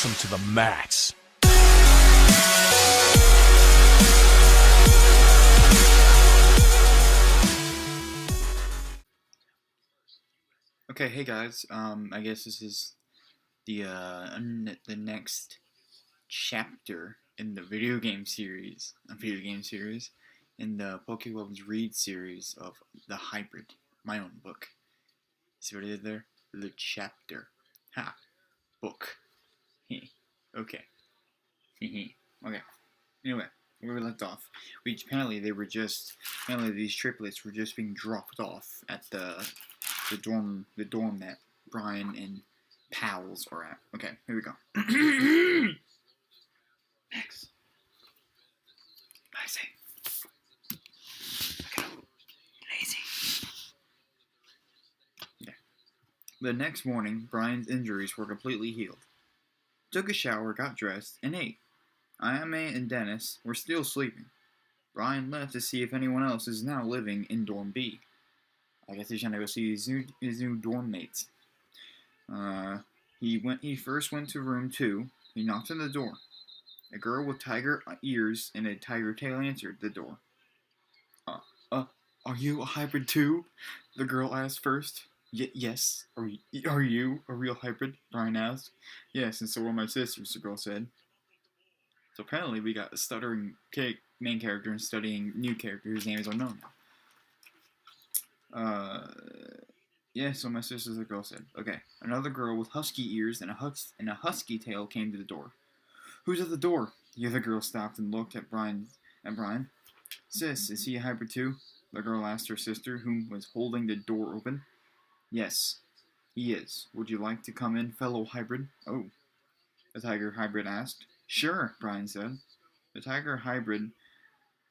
awesome to the max. Okay, hey guys. I guess this is the next chapter in the video game series, in the Pokewubs Reads series of the hybrid, my own book. See what I did there? The chapter. Ha. Book. Heh. Okay. Heh. Okay. Anyway, where we left off, apparently these triplets were just being dropped off at the dorm that Brian and pals are at. Okay, here we go. Max. I say. Look at him. Lazy. Yeah. The next morning, Brian's injuries were completely healed. Took a shower, got dressed, and ate. Ayame and Dennis were still sleeping. Brian left to see if anyone else is now living in Dorm B. I guess he's trying to go see his new dorm mates. He first went to room 2. He knocked on the door. A girl with tiger ears and a tiger tail answered the door. Are you a hybrid too? The girl asked first. Yes. Are you a real hybrid? Brian asked. Yes, and so are my sisters, the girl said. So apparently we got a stuttering main character and studying new character whose name is unknown now. Yeah, so my sisters, the girl said. Okay. Another girl with husky ears and a husky tail came to the door. Who's at the door? The other girl stopped and looked at Brian. Sis, is he a hybrid too? The girl asked her sister, who was holding the door open. Yes, he is. Would you like to come in, fellow hybrid? Oh, the tiger hybrid asked. Sure, Brian said. The tiger hybrid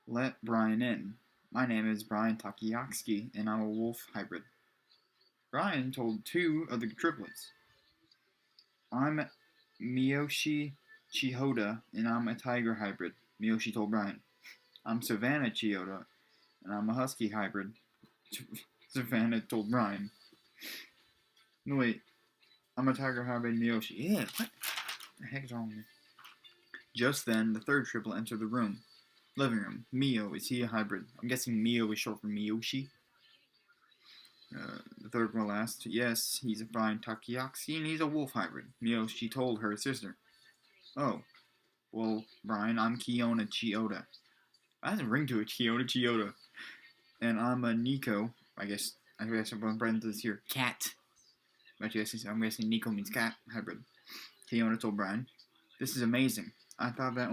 let Brian in. My name is Brian Takiyaski, and I'm a wolf hybrid. Brian told 2 of the triplets. I'm Miyoshi Chihoda, and I'm a tiger hybrid, Miyoshi told Brian. I'm Savannah Chiyoda, and I'm a husky hybrid, Savannah told Brian. No, wait. I'm a tiger hybrid, Miyoshi. Yeah, what the heck is wrong with me? Just then, the third triplet entered the room. Living room. Mio, is he a hybrid? I'm guessing Mio is short for Miyoshi. The third girl asked. Yes, he's a Brian Takiyashi, and he's a wolf hybrid. Miyoshi told her sister. Oh. Well, Brian, I'm Kiona Chiyoda. That has a ring to it, Chiyoda. And I'm a Nico. I guess I'm parentheses here. Cat. I'm guessing Nico means cat hybrid. Kiona told Brian. This is amazing. I thought that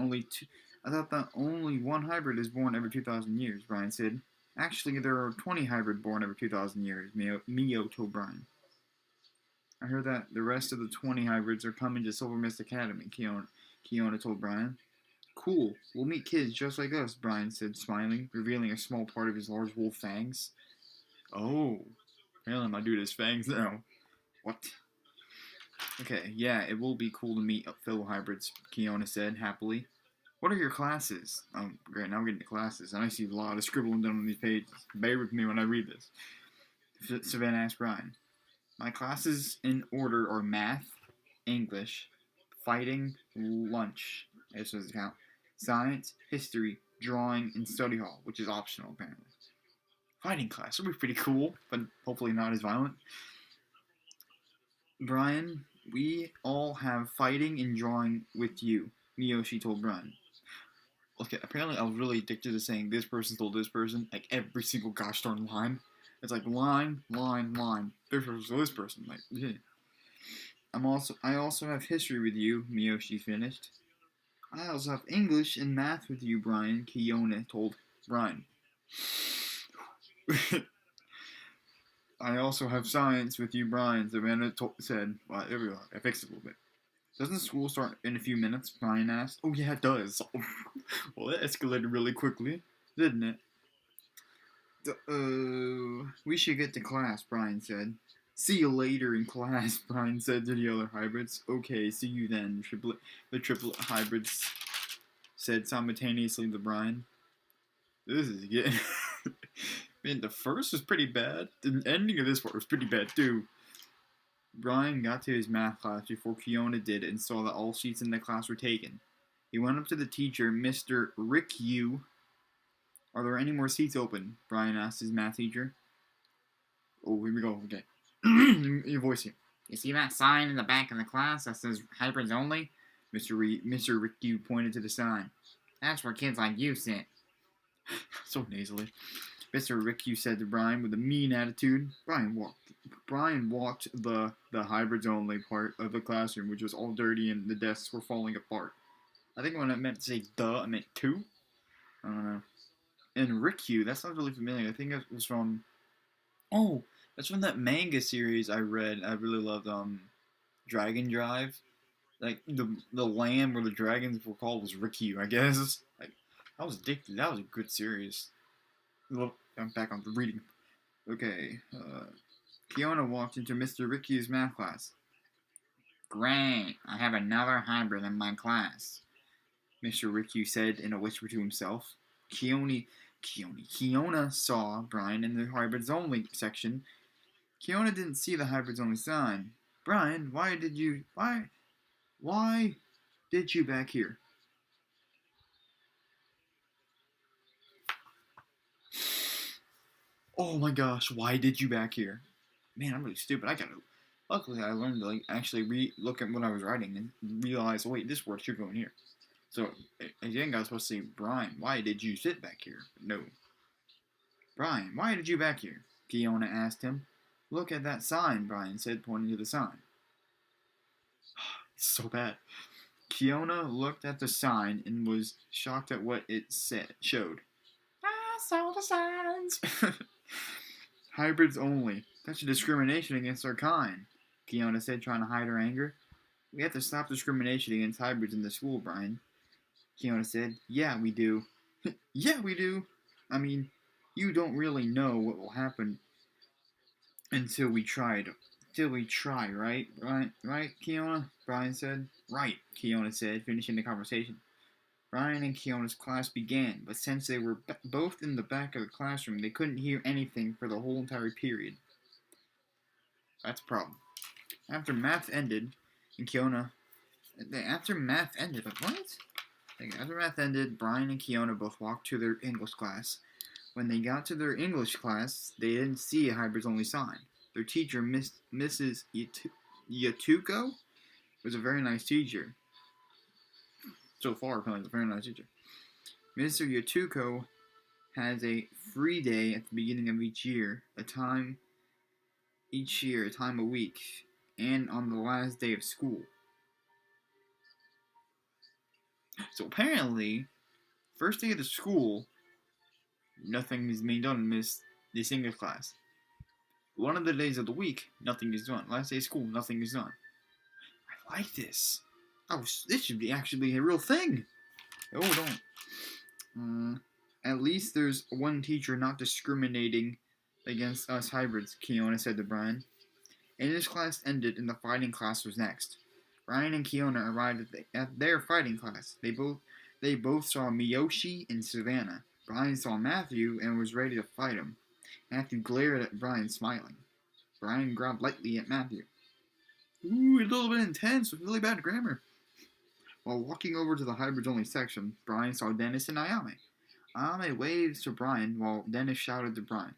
only one hybrid is born every 2,000 years, Brian said. Actually, there are 20 hybrid born every 2,000 years, Mio told Brian. I heard that the rest of the 20 hybrids are coming to Silver Mist Academy, Kiona told Brian. Cool, we'll meet kids just like us, Brian said, smiling, revealing a small part of his large wolf fangs. Oh, apparently my dude has fangs now. What? Okay, yeah, it will be cool to meet fellow hybrids, Kiona said, happily. What are your classes? Oh, great, now we're getting to classes, and I see a lot of scribbling done on these pages. Bear with me when I read this. Savannah asked Brian. My classes in order are math, English, fighting, lunch, this doesn't count, science, history, drawing, and study hall, which is optional, apparently. Fighting class would be pretty cool, but hopefully not as violent. Brian, we all have fighting and drawing with you, Miyoshi told Brian. Okay, apparently I was really addicted to saying this person told this person, like every single gosh darn line. It's like line. This person told this person, like, yeah. I also have history with you, Miyoshi finished. I also have English and math with you, Brian, Kiona told Brian. I also have science with you, Brian, Savannah said. Well, there we go. I fixed it a little bit. Doesn't school start in a few minutes? Brian asked. Oh, yeah, it does. Well, that escalated really quickly, didn't it? We should get to class, Brian said. See you later in class, Brian said to the other hybrids. Okay, see you then, the triplet hybrids said simultaneously to Brian. This is getting... Man, the first was pretty bad. The ending of this part was pretty bad, too. Brian got to his math class before Kiona did and saw that all seats in the class were taken. He went up to the teacher, Mr. Rick. Are there any more seats open? Brian asked his math teacher. Oh, here we go. Okay. Your voice here. You see that sign in the back of the class that says hybrids only? Mr. Rick pointed to the sign. That's where kids like you sit. So nasally. Mr. Rick said to Brian with a mean attitude. Brian walked the hybrids only part of the classroom, which was all dirty and the desks were falling apart. I think when I meant to say duh, I meant two. I don't know. And Rick, that sounds really familiar. I think it was from. Oh, that's from that manga series I read. I really loved Dragon Drive. Like the land where the dragons were called was Rick, I guess. Like I was addicted. That was a good series. Well, I'm back on the reading. Okay. Kiona walked into Mr. Ricky's math class. Great, I have another hybrid in my class, Mr. Ricky said in a whisper to himself. Kiona saw Brian in the hybrids only section. Kiona didn't see the hybrids only sign. Brian, why did you back here? Oh my gosh, why did you back here? Man, I'm really stupid. Luckily, I learned to actually look at what I was writing and realize, oh, wait, this word should go in here. So, I think I was supposed to say, Brian, why did you sit back here? No. Brian, why did you back here? Kiona asked him. Look at that sign, Brian said, pointing to the sign. It's so bad. Kiona looked at the sign and was shocked at what it showed. I saw the signs. Hybrids only. That's a discrimination against our kind, Kiona said, trying to hide her anger. We have to stop discrimination against hybrids in the school, Brian. Kiona said, Yeah, we do. Yeah, we do. I mean, you don't really know what will happen until we try, right? Right, Kiona? Brian said. Right, Kiona said, finishing the conversation. Brian and Kiona's class began, but since they were both in the back of the classroom, they couldn't hear anything for the whole entire period. That's a problem. After math ended, After math ended, Brian and Kiona both walked to their English class. When they got to their English class, they didn't see a hybrids only sign. Their teacher, Mrs. Yatuko, was a very nice teacher. So far, apparently, a very nice teacher. Mr. Yatuko has a free day at the beginning of each year, a time a week, and on the last day of school. So apparently, first day of the school, nothing is being done in this English class. One of the days of the week, nothing is done. Last day of school, nothing is done. I like this. Oh, this should be actually a real thing. Oh, don't. At least there's one teacher not discriminating against us hybrids, Kiona said to Brian. English class ended and the fighting class was next. Brian and Kiona arrived at their fighting class. They both saw Miyoshi and Savannah. Brian saw Matthew and was ready to fight him. Matthew glared at Brian, smiling. Brian grabbed lightly at Matthew. Ooh, a little bit intense with really bad grammar. While walking over to the hybrids only section, Brian saw Dennis and Ayame. Ayame waved to Brian while Dennis shouted to Brian.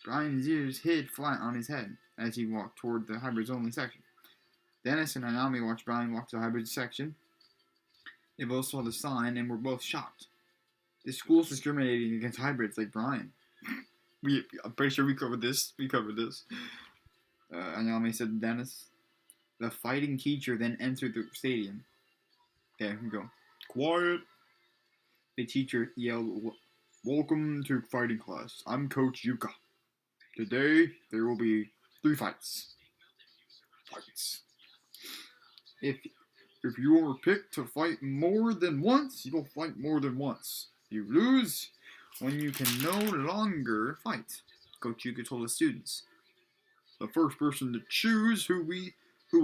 Brian's ears hid flat on his head as he walked toward the hybrids only section. Dennis and Ayame watched Brian walk to the hybrids section. They both saw the sign and were both shocked. This school's discriminating against hybrids like Brian. I'm pretty sure we covered this. Ayame said to Dennis. The fighting teacher then entered the stadium. Okay, here we go. Quiet! The teacher yelled, Welcome to fighting class. I'm Coach Yuka. Today, there will be 3 fights. If you are picked to fight more than once, you'll fight more than once. You lose when you can no longer fight, Coach Yuka told the students. The first person to choose who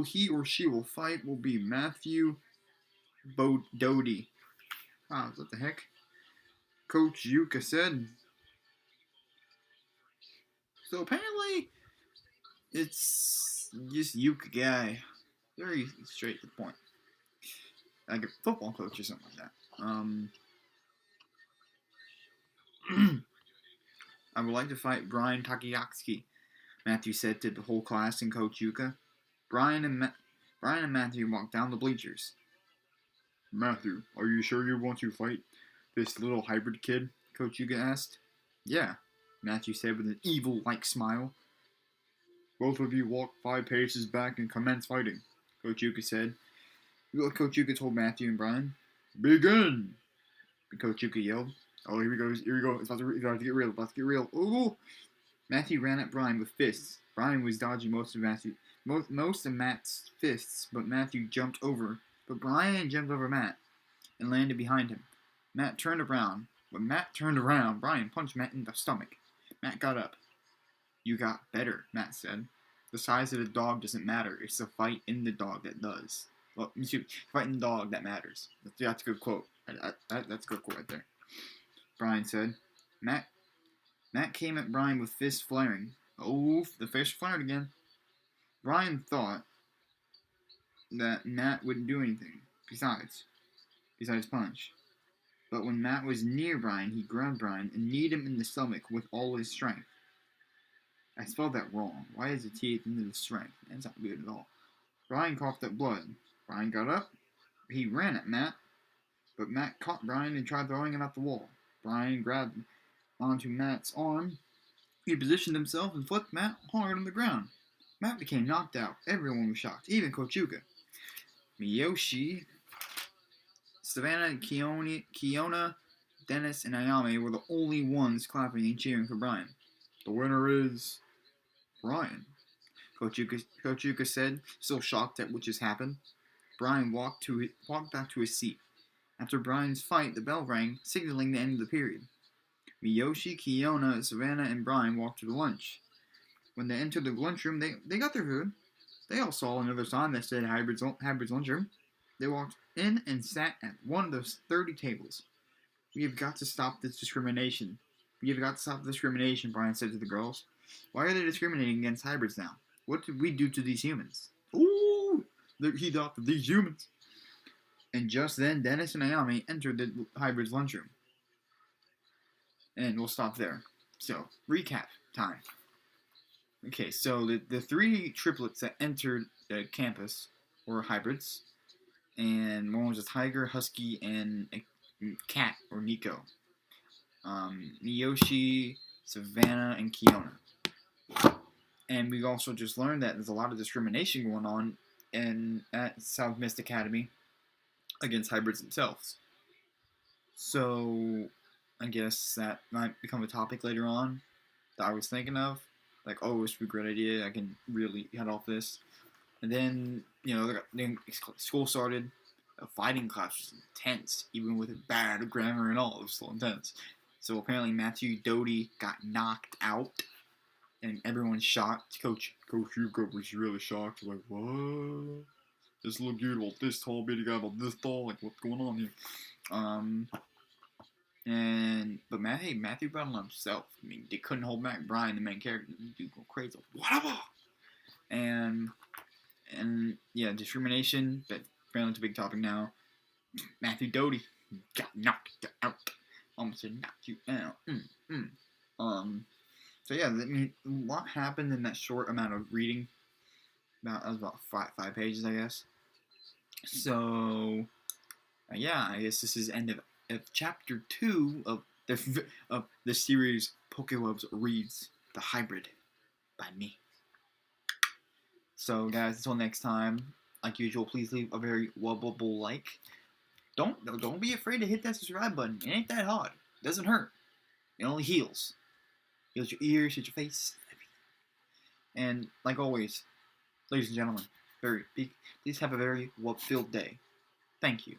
he or she will fight will be Matthew Doty. Wow, what the heck? Coach Yuka said. So apparently, it's just Yuka guy. Very straight to the point. Like a football coach or something like that. I would like to fight Brian Takayaki, Matthew said to the whole class and Coach Yuka. Brian and Matthew walked down the bleachers. Matthew, are you sure you want to fight this little hybrid kid? Coach Yuka asked. Yeah, Matthew said with an evil-like smile. Both of you walk 5 paces back and commence fighting, Coach Yuka said. Coach Yuka told Matthew and Brian. Begin! Coach Yuka yelled. Oh, here we go. It's about to get real. Ooh! Matthew ran at Brian with fists. Brian was dodging most of Matt's fists, but Brian jumped over Matt and landed behind him. Matt turned around. When Matt turned around, Brian punched Matt in the stomach. Matt got up. You got better, Matt said. The size of the dog doesn't matter. It's the fight in the dog that does. Well, fight in the dog that matters. That's a good quote. That's a good quote right there. Brian said. Matt came at Brian with fists flaring. Oh, the fists flared again. Brian thought that Matt wouldn't do anything besides punch. But when Matt was near Brian, he grabbed Brian and kneed him in the stomach with all his strength. I spelled that wrong. Why is the T at the end of the strength? That's not good at all. Brian coughed up blood. Brian got up. He ran at Matt. But Matt caught Brian and tried throwing him at the wall. Brian grabbed onto Matt's arm. He positioned himself and flipped Matt hard on the ground. Matt became knocked out. Everyone was shocked, even Coach Yuka. Miyoshi, Savannah, Kiona, Dennis, and Ayame were the only ones clapping and cheering for Brian. The winner is Brian, Coach Yuka said, still shocked at what just happened. Brian walked back to his seat. After Brian's fight, the bell rang, signaling the end of the period. Miyoshi, Kiona, Savannah, and Brian walked to the lunch. When they entered the lunchroom, they got their food. They all saw another sign that said Hybrid's Lunchroom. They walked in and sat at one of those 30 tables. We have got to stop this discrimination. Brian said to the girls. Why are they discriminating against hybrids now? What did we do to these humans? Ooh! He thought of these humans. And just then, Dennis and Ayame entered the hybrid's lunchroom. And we'll stop there. So, recap time. Okay, so the 3 triplets that entered the campus were hybrids. And one was a tiger, husky, and a cat, or Nico. Miyoshi, Savannah, and Kiona. And we also just learned that there's a lot of discrimination going on at South Mist Academy against hybrids themselves. So, I guess that might become a topic later on that I was thinking of. Like, oh, this would be a great idea. I can really head off this. And then, then school started. The fighting class was intense, even with bad grammar and all. It was still intense. So apparently Matthew Doty got knocked out, and everyone's shocked. Coach Yuka was really shocked. Like, what? This little dude about this tall, bitty guy about this tall. Like, what's going on here? But Matthew brought on himself. I mean, they couldn't hold back Brian, the main character. Dude go crazy. Whatever. And yeah, discrimination. But apparently it's a big topic now. Matthew Doty got knocked out. Almost said knocked you out. So yeah, I mean, a lot happened in that short amount of reading. That was about five pages, I guess. So yeah, I guess this is the end of chapter 2 of the series Pokewubs Reads, the Hybrid, by me. So guys, until next time, like usual, please leave a very wubbable like. Don't be afraid to hit that subscribe button. It ain't that hard. It doesn't hurt. It only heals. Heals your ears, heals your face, everything. And like always, ladies and gentlemen, please have a very filled day. Thank you.